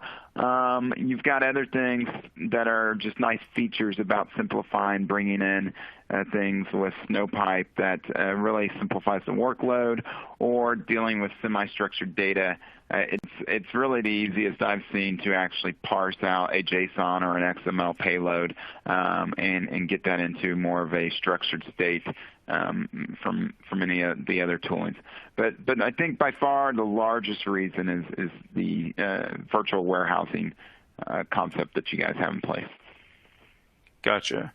You've got other things that are just nice features about simplifying, bringing in things with Snowpipe that really simplifies the workload, or dealing with semi-structured data. It's really the easiest I've seen to actually parse out a JSON or an XML payload and get that into more of a structured state from any of the other toolings. But I think by far the largest reason is the virtual warehousing concept that you guys have in place. Gotcha.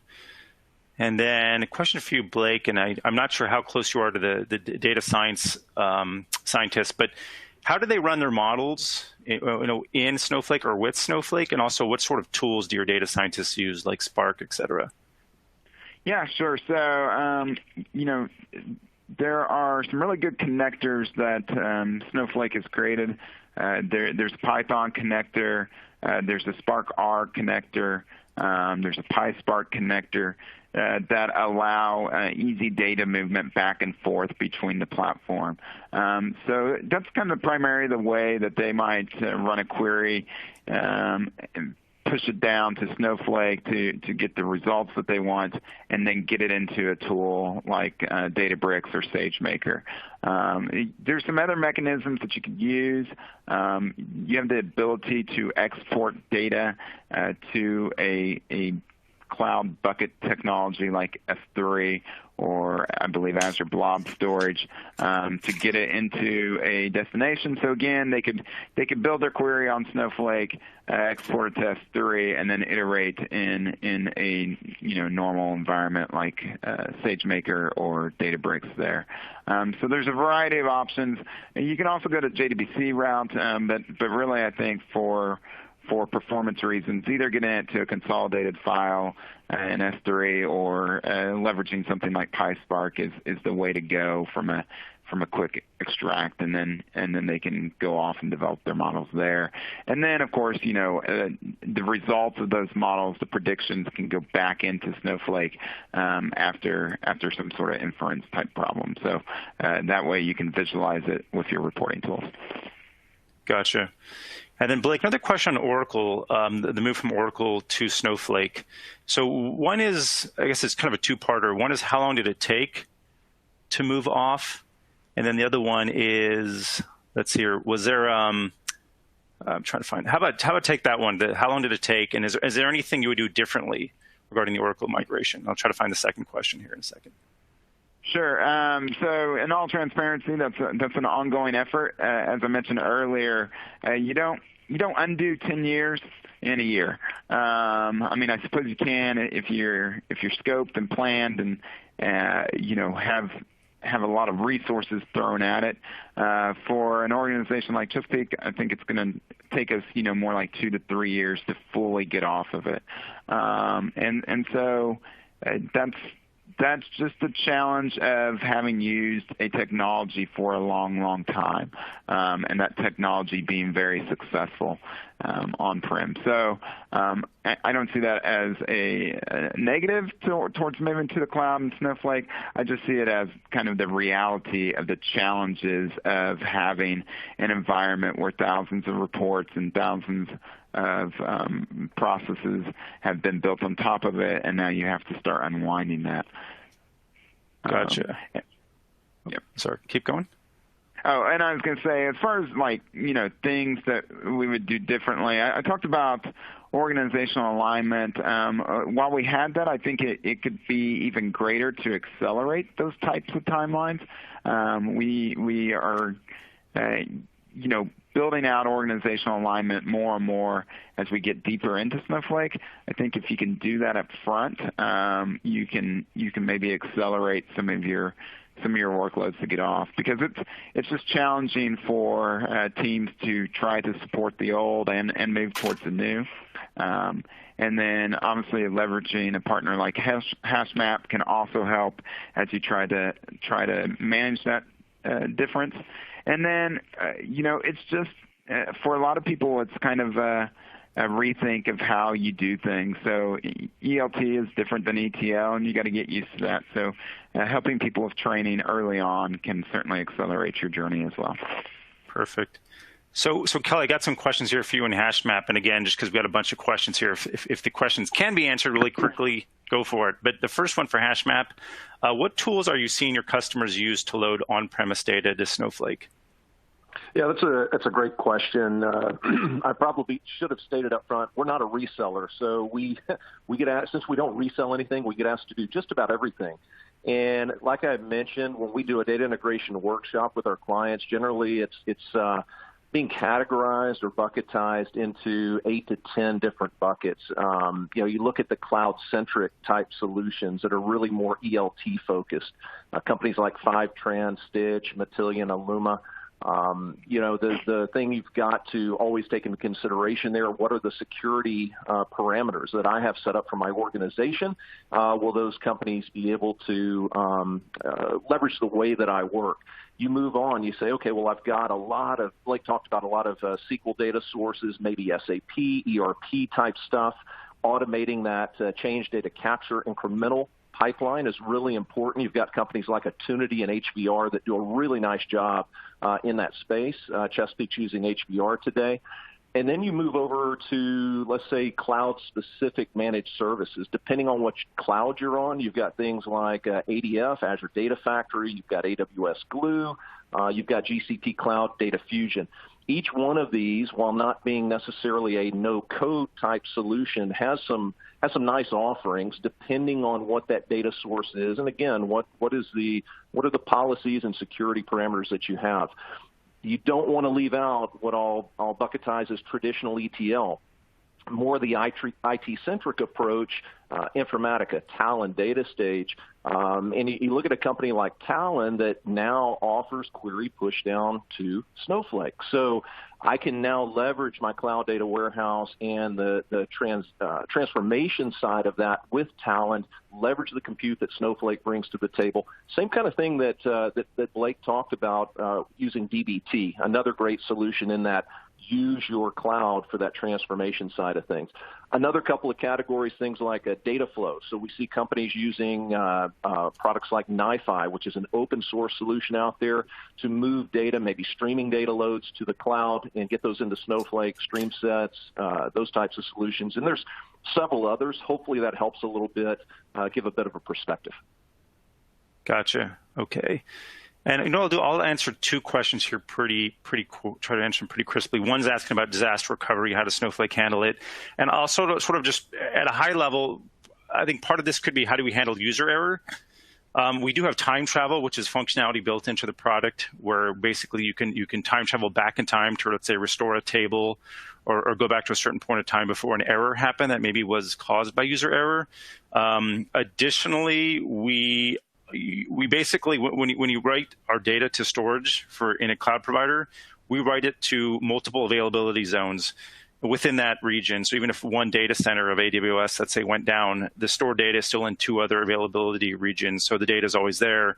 And then a question for you, Blake, and I'm not sure how close you are to the data science scientists, but how do they run their models in Snowflake or with Snowflake? And also, what sort of tools do your data scientists use, like Spark, et cetera? Yeah, sure. So, there are some really good connectors that Snowflake has created. There's a Python connector. There's a Spark R connector. There's a PySpark connector that allow easy data movement back and forth between the platform. So that's kind of primarily the way that they might run a query and push it down to Snowflake to get the results that they want, and then get it into a tool like Databricks or SageMaker. There's some other mechanisms that you could use. You have the ability to export data to a cloud bucket technology like S3 or I believe Azure Blob Storage to get it into a destination. So again, they could build their query on Snowflake, export it to S3, and then iterate in a normal environment like SageMaker or Databricks there. So there's a variety of options. And you can also go to JDBC route, but really I think for performance reasons, either getting it to a consolidated file in S3 or leveraging something like PySpark is the way to go from a quick extract, and then they can go off and develop their models there. And then, of course, the results of those models, the predictions, can go back into Snowflake after some sort of inference type problem. So that way you can visualize it with your reporting tools. Gotcha. And then, Blake, another question on Oracle, the move from Oracle to Snowflake. So one is, I guess it's kind of a two-parter. One is, how long did it take to move off? And then the other one is, let's see here, was there, I'm trying to find, how about take that one? How long did it take? And is there anything you would do differently regarding the Oracle migration? I'll try to find the second question here in a second. Sure. So in all transparency, that's an ongoing effort. As I mentioned earlier, you don't undo 10 years in a year. I suppose you can if you're scoped and planned and have a lot of resources thrown at it. For an organization like Chesapeake, I think it's going to take us more like 2 to 3 years to fully get off of it. And so that's just the challenge of having used a technology for a long, long time, and that technology being very successful on-prem. So I don't see that as a negative towards moving to the cloud and Snowflake. I just see it as kind of the reality of the challenges of having an environment where thousands of reports and thousands of processes have been built on top of it, and now you have to start unwinding that. Gotcha. Yep. Sorry, keep going. Oh, and I was going to say, as far as like, things that we would do differently, I talked about organizational alignment. While we had that, I think it could be even greater to accelerate those types of timelines. We are, building out organizational alignment more and more as we get deeper into Snowflake. I think if you can do that up front, you can maybe accelerate some of your workloads to get off, because it's just challenging for teams to try to support the old and move towards the new. And then obviously leveraging a partner like Hashmap can also help as you try to manage that difference. And then it's just for a lot of people, it's kind of a rethink of how you do things. So ELT is different than ETL, and you got to get used to that. So helping people with training early on can certainly accelerate your journey as well. Perfect. So Kelly, I got some questions here for you in Hashmap. And again, just because we got a bunch of questions here, if the questions can be answered really quickly, go for it. But the first one for Hashmap, what tools are you seeing your customers use to load on-premise data to Snowflake? Yeah, that's a great question. I probably should have stated up front, we're not a reseller, so we get asked, since we don't resell anything, we get asked to do just about everything. And like I mentioned, when we do a data integration workshop with our clients, generally it's being categorized or bucketized into 8 to 10 different buckets. You look at the cloud-centric type solutions that are really more ELT focused. Companies like Fivetran, Stitch, Matillion, Illuma. The thing you've got to always take into consideration there, what are the security parameters that I have set up for my organization? Will those companies be able to leverage the way that I work? You move on, you say, okay, well, I've got Blake talked about a lot of SQL data sources, maybe SAP, ERP type stuff. Automating that change data capture incremental pipeline is really important. You've got companies like Attunity and HBR that do a really nice job in that space. Chesapeake's using HBR today. And then you move over to, let's say, cloud-specific managed services. Depending on which cloud you're on, you've got things like ADF, Azure Data Factory, you've got AWS Glue, you've got GCP Cloud Data Fusion. Each one of these, while not being necessarily a no-code type solution, has some nice offerings depending on what that data source is, and again, what are the policies and security parameters that you have. You don't want to leave out what I'll bucketize as traditional ETL. More the IT-centric approach, Informatica, Talon, Data Stage. And you look at a company like Talon that now offers query pushdown to Snowflake. So I can now leverage my cloud data warehouse and the transformation side of that with Talon, leverage the compute that Snowflake brings to the table. Same kind of thing that Blake talked about using dbt, another great solution in that. Use your cloud for that transformation side of things. Another couple of categories, things like data flow. So we see companies using products like NiFi, which is an open source solution out there to move data, maybe streaming data loads to the cloud and get those into Snowflake, stream sets, those types of solutions. And there's several others. Hopefully that helps a little bit, give a bit of a perspective. Gotcha. Okay. And I'll answer two questions here try to answer them pretty crisply. One's asking about disaster recovery, how does Snowflake handle it? And also sort of just at a high level, I think part of this could be how do we handle user error? We do have time travel, which is functionality built into the product where basically you can time travel back in time to, let's say, restore a table or go back to a certain point of time before an error happened that maybe was caused by user error. Additionally, we basically, when you write our data to storage in a cloud provider, we write it to multiple availability zones within that region. So even if one data center of AWS, let's say, went down, the stored data is still in 2 other availability regions. So the data is always there.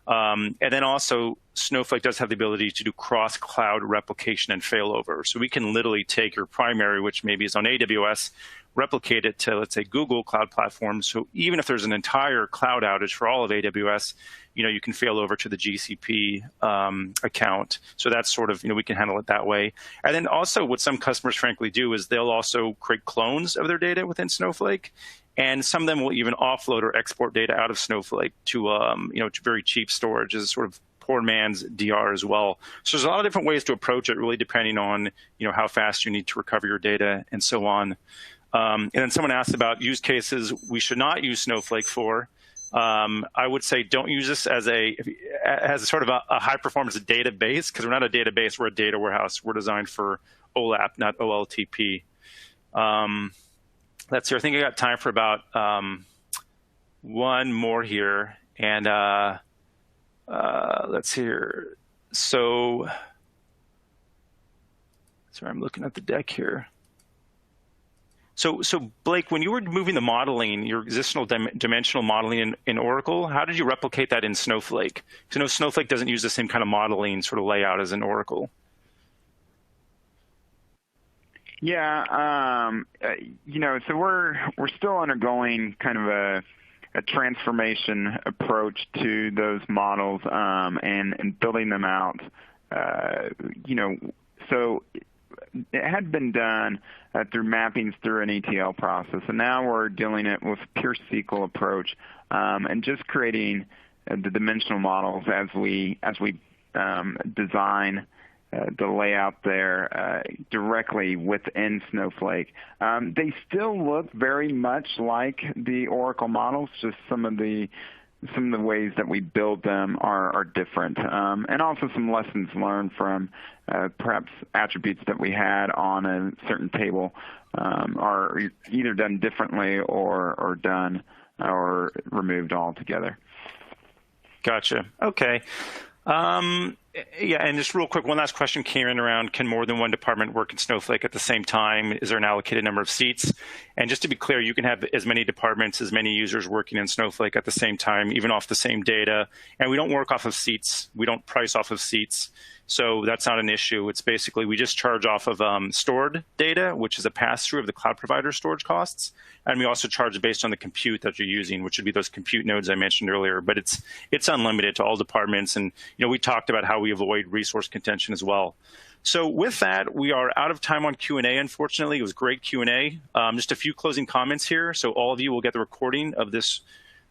And then also, Snowflake does have the ability to do cross-cloud replication and failover. So we can literally take your primary, which maybe is on AWS, replicate it to, let's say, Google Cloud Platform. So even if there's an entire cloud outage for all of AWS, you can fail over to the GCP account. So that's sort of, we can handle it that way. And then also what some customers frankly do is they'll also create clones of their data within Snowflake. And some of them will even offload or export data out of Snowflake to, to very cheap storage as sort of poor man's DR as well. So there's a lot of different ways to approach it, really depending on how fast you need to recover your data and so on. And then someone asked about use cases we should not use Snowflake for. I would say don't use this as a sort of a high performance database, because we're not a database, we're a data warehouse. We're designed for OLAP, not OLTP. Let's see, I think I got time for about one more here. And let's see here. So, sorry, I'm looking at the deck here. So Blake, when you were moving the modeling, your existing dimensional modeling in Oracle, how did you replicate that in Snowflake? Because I know Snowflake doesn't use the same kind of modeling sort of layout as in Oracle. Yeah, so we're still undergoing kind of a transformation approach to those models and building them out. So it had been done through mappings through an ETL process, and now we're doing it with pure SQL approach and just creating the dimensional models as we design the layout there directly within Snowflake. They still look very much like the Oracle models, just some of the ways that we build them are different, and also some lessons learned from perhaps attributes that we had on a certain table are either done differently or done or removed altogether. Gotcha. Okay. Yeah, and just real quick, one last question came in around, can more than one department work in Snowflake at the same time? Is there an allocated number of seats? And just to be clear, you can have as many departments, as many users working in Snowflake at the same time, even off the same data. And we don't work off of seats. We don't price off of seats. So that's not an issue. It's basically, we just charge off of stored data, which is a pass-through of the cloud provider storage costs. And we also charge based on the compute that you're using, which would be those compute nodes I mentioned earlier. But it's unlimited to all departments. And we talked about how we avoid resource contention as well. So with that, we are out of time on Q&A, unfortunately. It was great Q&A. Just a few closing comments here. So all of you will get the recording of this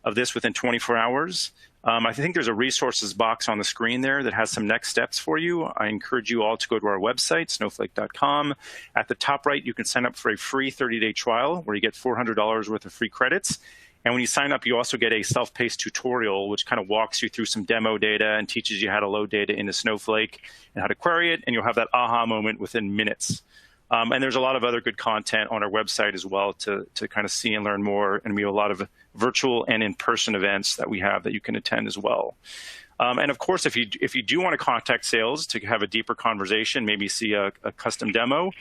within 24 hours. I think there's a resources box on the screen there that has some next steps for you. I encourage you all to go to our website, snowflake.com. At the top right, you can sign up for a free 30-day trial where you get $400 worth of free credits. And when you sign up, you also get a self-paced tutorial, which kind of walks you through some demo data and teaches you how to load data into Snowflake and how to query it. And you'll have that aha moment within minutes. And there's a lot of other good content on our website as well to kind of see and learn more. And we have a lot of virtual and in-person events that we have that you can attend as well. And of course, if you do want to contact sales to have a deeper conversation, maybe see a custom demo,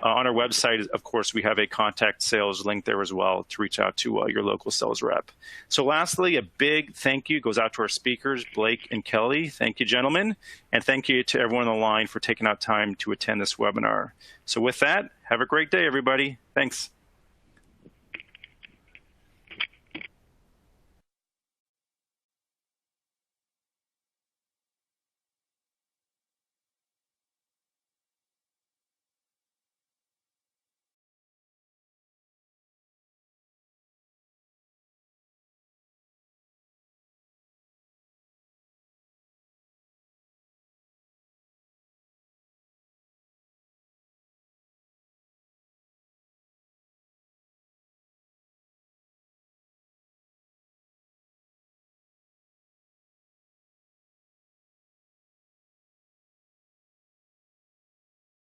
on our website, of course, we have a contact sales link there as well to reach out to your local sales rep. So lastly, a big thank you goes out to our speakers, Blake and Kelly. Thank you, gentlemen. And thank you to everyone on the line for taking out time to attend this webinar. So with that, have a great day, everybody. Thanks.